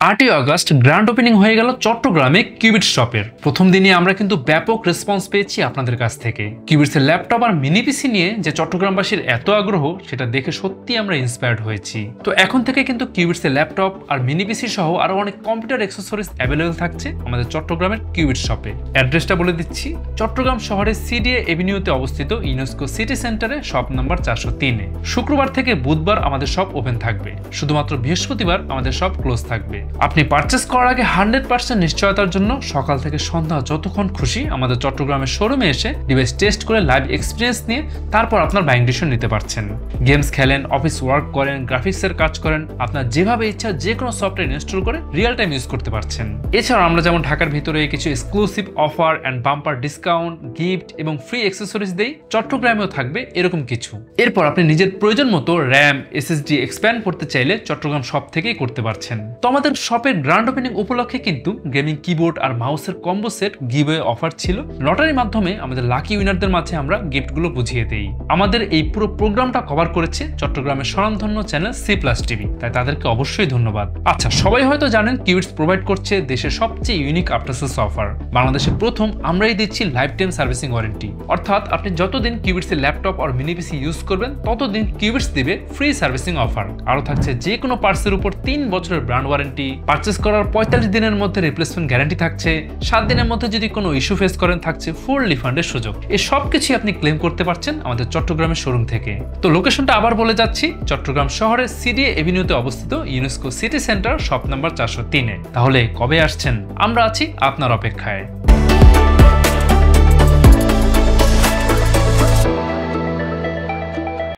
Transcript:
8ই August grand opening হয়ে গেল চট্টগ্রামে কিউবিটস শপের। প্রথম দিনে আমরা কিন্তু ব্যাপক রেসপন্স পেয়েছি আপনাদের কাছ থেকে। কিউবিটসের ল্যাপটপ আর মিনি পিসি নিয়ে যে চট্টগ্রামবাসীর এত আগ্রহ, সেটা দেখে সত্যি আমরা ইন্সপায়ার্ড হয়েছি। তো এখন থেকে কিন্তু কিউবিটসের ল্যাপটপ আর মিনি পিসি সহ আরো অনেক কম্পিউটার অ্যাক্সেসরিজ অ্যাভেলেবল থাকছে আমাদের চট্টগ্রামের কিউবিটস শপে। অ্যাড্রেসটা বলে দিচ্ছি, চট্টগ্রাম শহরের সিডিএ এভিনিউতে অবস্থিত ইউনেস্কো সিটি সেন্টারে শপ নাম্বার 403-এ। শুক্রবার থেকে বুধবার আমাদের শপ ওপেন থাকবে, শুধুমাত্র বৃহস্পতিবার আমাদের শপ ক্লোজ থাকবে। আপনি পারচেস করার আগে 100% নিশ্চয়তার জন্য সকাল থেকে সন্ধ্যা যতক্ষণ খুশি আমাদের চট্টগ্রামের শোরুমে এসে ডিভাইস টেস্ট করে লাইভ এক্সপিরিয়েন্স নিয়ে তারপর আপনার বাইং ডিসিশন নিতে পারছেন। গেমস খেলেন, অফিস ওয়ার্ক করেন, গ্রাফিক্সের কাজ করেন, আপনার যেভাবে ইচ্ছা যে কোনো সফটওয়্যার ইনস্টল করে রিয়েল টাইম ইউজ করতে পারছেন। এছাড়াও আমরা যেমন ঢাকার ভিতরে কিছু exclusive offer and bumper discount, gift এবং ফ্রি অ্যাক্সেসরিজ দেই, চট্টগ্রামেও থাকবে এরকম কিছু। এরপর আপনি নিজের প্রয়োজন মতো র্যাম, এসএসডি এক্সপ্যান্ড করতে চাইলে চট্টগ্রাম শপ থেকেই করতে পারছেন। তো আমাদের শপের গ্র্যান্ড ওপেনিং উপলক্ষে কিন্তু গেমিং কিবোর্ড আর মাউসের কম্বো সেট গিভওয়ে অফার ছিল। লটারির মাধ্যমে আমাদের লাকি উইনারদের মাঝে আমরা গিফটগুলো বুঝিয়ে দেই। আমাদের এই পুরো প্রোগ্রামটা কভার করেছে চট্টগ্রামের স্বনামধন্য চ্যানেল C+ টিভি, তাই তাদেরকে অবশ্যই ধন্যবাদ। আচ্ছা, সবাই হয়তো জানেন কিউবিটস প্রোভাইড করছে দেশের সবচেয়ে ইউনিক আফটার সেলস অফার। বাংলাদেশে প্রথম আমরাই দিচ্ছি লাইফ টাইম সার্ভিসিং ওয়ারেন্টি, অর্থাৎ আপনি যতদিন কিউবিটসের ল্যাপটপ আর মিনি পিসি ইউজ করবেন ততদিন কিউবিটস দিবে ফ্রি সার্ভিসিং অফার। আরও থাকছে যে কোনো পার্টসের উপর 3 বছরের ব্র্যান্ড ওয়ারেন্টি, পারচেস করার 45 দিনের মধ্যে রিপ্লেসমেন্ট গ্যারান্টি থাকছে, 7 দিনের মধ্যে যদি কোনো ইস্যু ফেস করেন থাকছে ফুল রিফান্ডের সুযোগ। এই সব কিছুই আপনি ক্লেম করতে পারছেন আমাদের চট্টগ্রামের শোরুম থেকে। তো লোকেশনটা আবার বলে যাচ্ছি, চট্টগ্রাম শহরের সিডিএ এভিনিউতে অবস্থিত UNESCO city centre shop number 403-এ। তাহলে কবে আসছেন? আমরা আছি আপনার অপেক্ষায়।